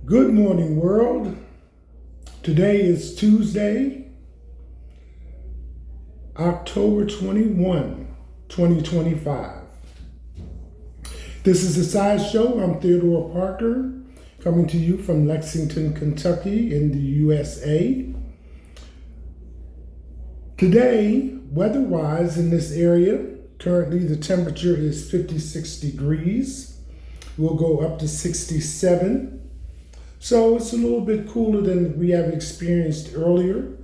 Good morning, world. Today is Tuesday, October 21, 2025. This is the Side Show. I'm Theodore Parker, coming to you from Lexington, Kentucky in the USA. Today, weather-wise in this area, currently the temperature is 56 degrees. We'll go up to 67. So it's a little bit cooler than we have experienced earlier.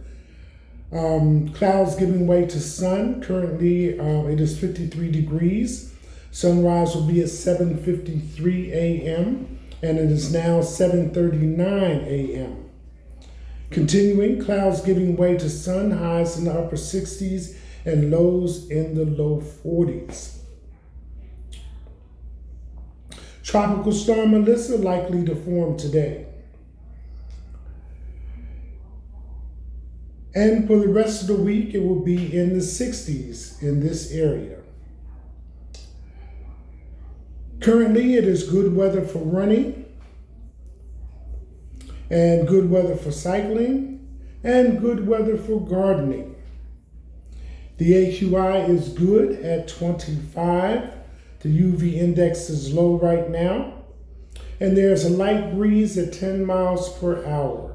Clouds giving way to sun. Currently, it is 53 degrees. Sunrise will be at 7:53 a.m. and it is now 7:39 a.m. Continuing, clouds giving way to sun. Highs in the upper 60s and lows in the low 40s. Tropical storm Melissa likely to form today. And for the rest of the week, it will be in the 60s in this area. Currently, it is good weather for running, and good weather for cycling, and good weather for gardening. The AQI is good at 25. The UV index is low right now, and there's a light breeze at 10 miles per hour.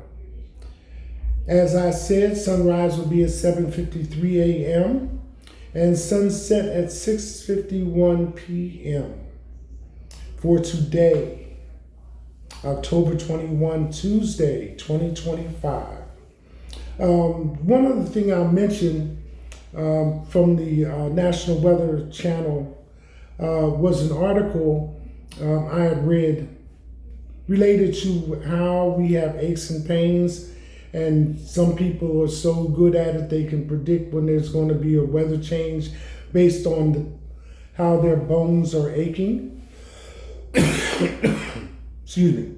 As I said, sunrise will be at 7:53 a.m. and sunset at 6:51 p.m. for today, October 21, Tuesday, 2025. One other thing I'll mention from the National Weather Channel was an article I had read related to how we have aches and pains. And some people are so good at it, they can predict when there's going to be a weather change based on how their bones are aching. Excuse me.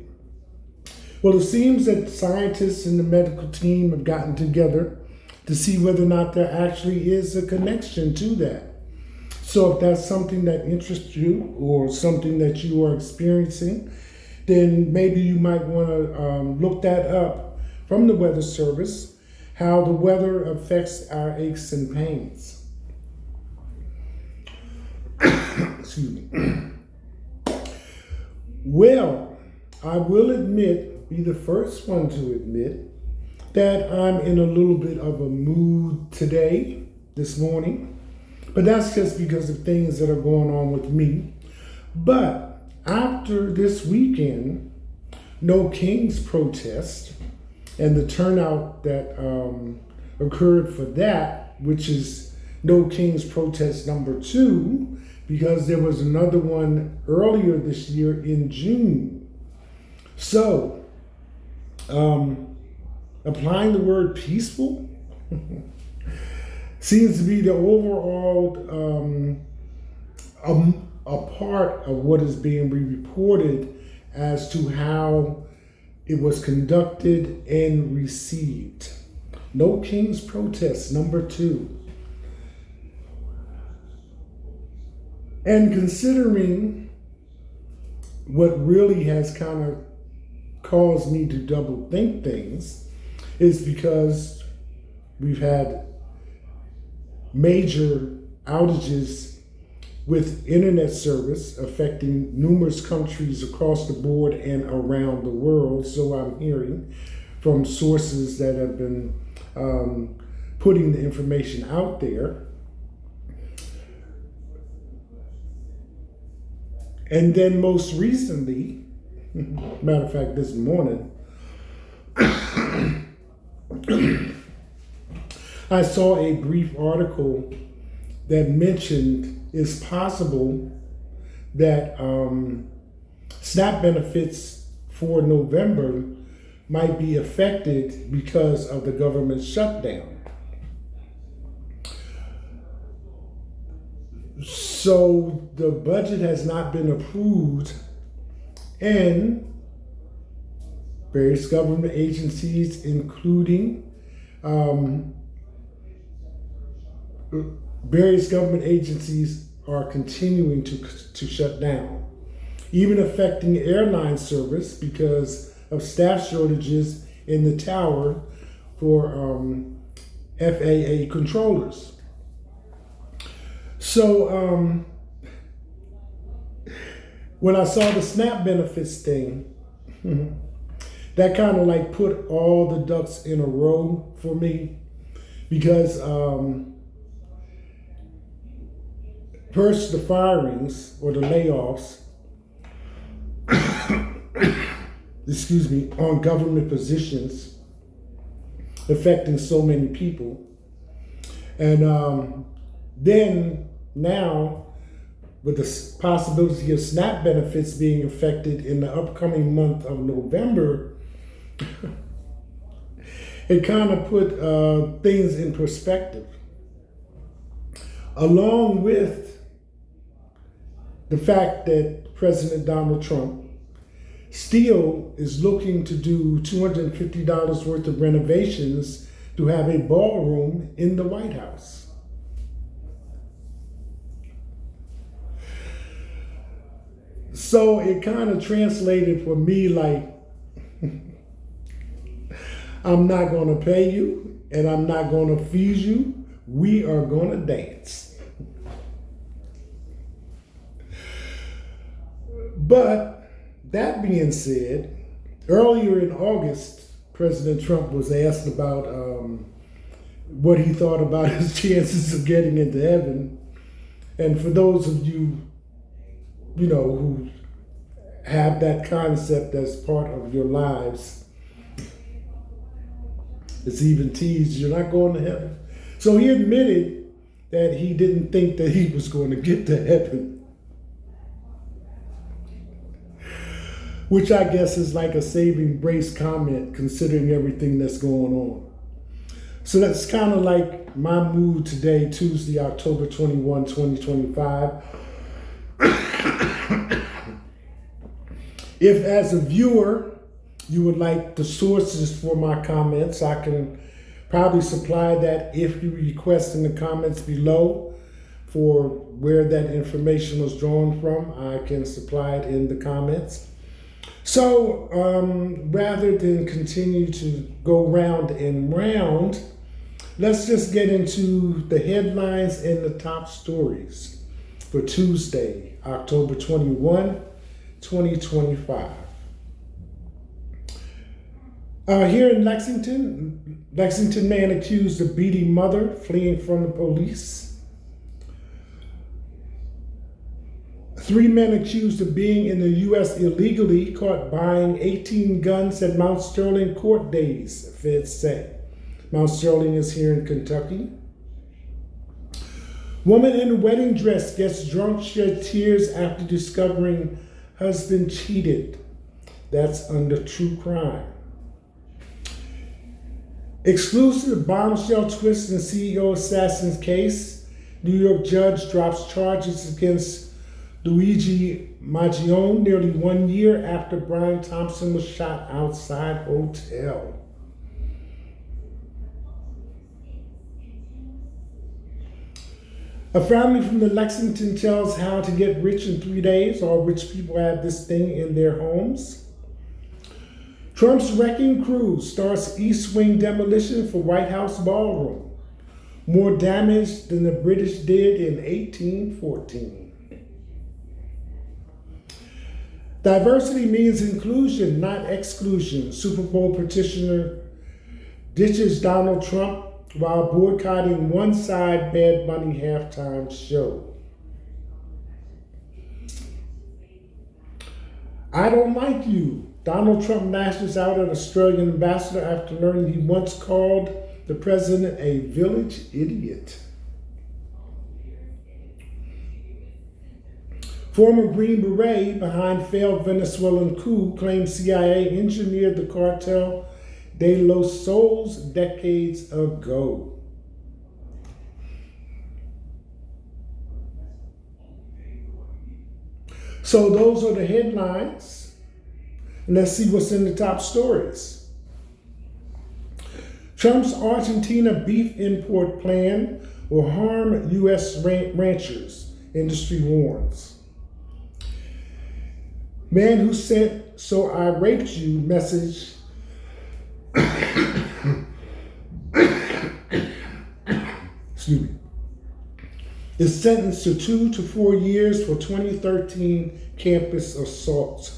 Well, it seems that scientists and the medical team have gotten together to see whether or not there actually is a connection to that. So if that's something that interests you or something that you are experiencing, then maybe you might want to look that up from the Weather Service, how the weather affects our aches and pains. Excuse me. Well, I will be the first one to admit, that I'm in a little bit of a mood today, this morning. But that's just because of things that are going on with me. But after this weekend, No Kings protest, and the turnout that occurred for that, which is No Kings protest number 2, because there was another one earlier this year in June. So, applying the word peaceful seems to be the overall a part of what is being reported as to how it was conducted and received. No Kings protest number 2. And considering what really has kind of caused me to double think things is because we've had major outages with internet service affecting numerous countries across the board and around the world. So I'm hearing from sources that have been putting the information out there. And then most recently, matter of fact, this morning, I saw a brief article that mentioned it's possible that SNAP benefits for November might be affected because of the government shutdown. So the budget has not been approved, and various government agencies, including various government agencies, are continuing to shut down. even affecting airline service because of staff shortages in the tower for FAA controllers. So when I saw the SNAP benefits thing, that kind of like put all the ducks in a row for me because first the firings or the layoffs, excuse me, on government positions affecting so many people. And then now with the possibility of SNAP benefits being affected in the upcoming month of November, it kind of put things in perspective. Along with the fact that President Donald Trump still is looking to do $250 worth of renovations to have a ballroom in the White House. So it kind of translated for me like, I'm not going to pay you and I'm not going to feed you. We are going to dance. But that being said, earlier in August, President Trump was asked about what he thought about his chances of getting into heaven. And for those of you, who have that concept as part of your lives, it's even teased, you're not going to heaven. So he admitted that he didn't think that he was going to get to heaven, which I guess is like a saving grace comment considering everything that's going on. So that's kind of like my mood today, Tuesday, October 21, 2025. If as a viewer, you would like the sources for my comments, I can probably supply that if you request in the comments below for where that information was drawn from. I can supply it in the comments. So rather than continue to go round and round, let's just get into the headlines and the top stories for Tuesday, October 21, 2025. Here in Lexington man accused of beating mother, fleeing from the police. 3 men accused of being in the U.S. illegally caught buying 18 guns at Mount Sterling court days, feds say. Mount Sterling is here in Kentucky. Woman in wedding dress gets drunk, shed tears after discovering husband cheated. That's under true crime. Exclusive bombshell twist in CEO assassin's case. New York judge drops charges against Luigi Maggione nearly 1 year after Brian Thompson was shot outside hotel. A family from the Lexington tells how to get rich in 3 days. All rich people have this thing in their homes. Trump's wrecking crew starts East Wing demolition for White House ballroom. More damage than the British did in 1814. Diversity means inclusion, not exclusion. Super Bowl petitioner ditches Donald Trump while boycotting One Side Bad Bunny halftime show. I don't like you. Donald Trump lashes out at Australian ambassador after learning he once called the president a village idiot. Former Green Beret behind failed Venezuelan coup claims CIA engineered the cartel de los Soles decades ago. So those are the headlines. Let's see what's in the top stories. Trump's Argentina beef import plan will harm U.S. ranchers, industry warns. Man who sent "So I raped you" message excuse me, is sentenced to 2 to 4 years for 2013 campus assault.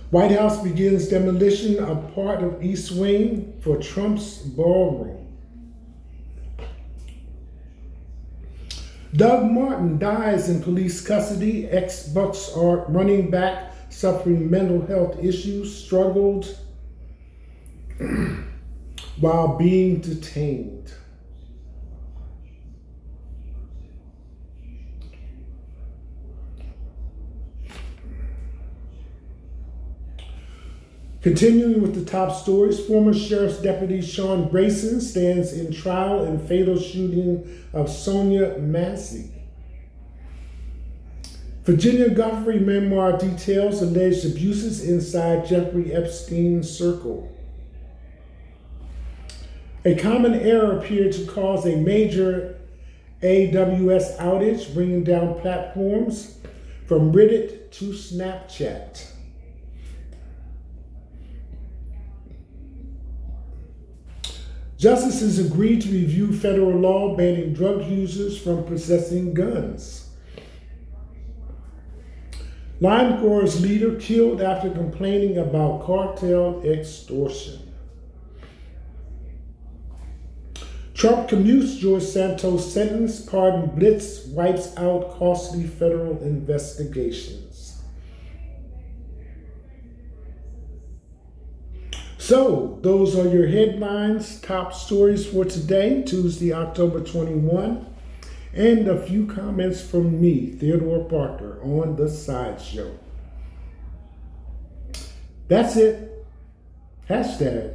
White House begins demolition of part of East Wing for Trump's ballroom. Doug Martin dies in police custody. Ex-Bucks running back suffering mental health issues struggled while being detained. Continuing with the top stories, former Sheriff's Deputy Sean Grayson stands in trial in fatal shooting of Sonia Massey. Virginia Guthrie memoir details alleged abuses inside Jeffrey Epstein's circle. A common error appeared to cause a major AWS outage, bringing down platforms from Reddit to Snapchat. Justices agreed to review federal law banning drug users from possessing guns. Lime Growers leader killed after complaining about cartel extortion. Trump commutes George Santos' sentence. Pardon blitz wipes out costly federal investigations. So, those are your headlines, top stories for today, Tuesday, October 21, and a few comments from me, Theodore Parker, on the Sideshow. That's it. Hashtag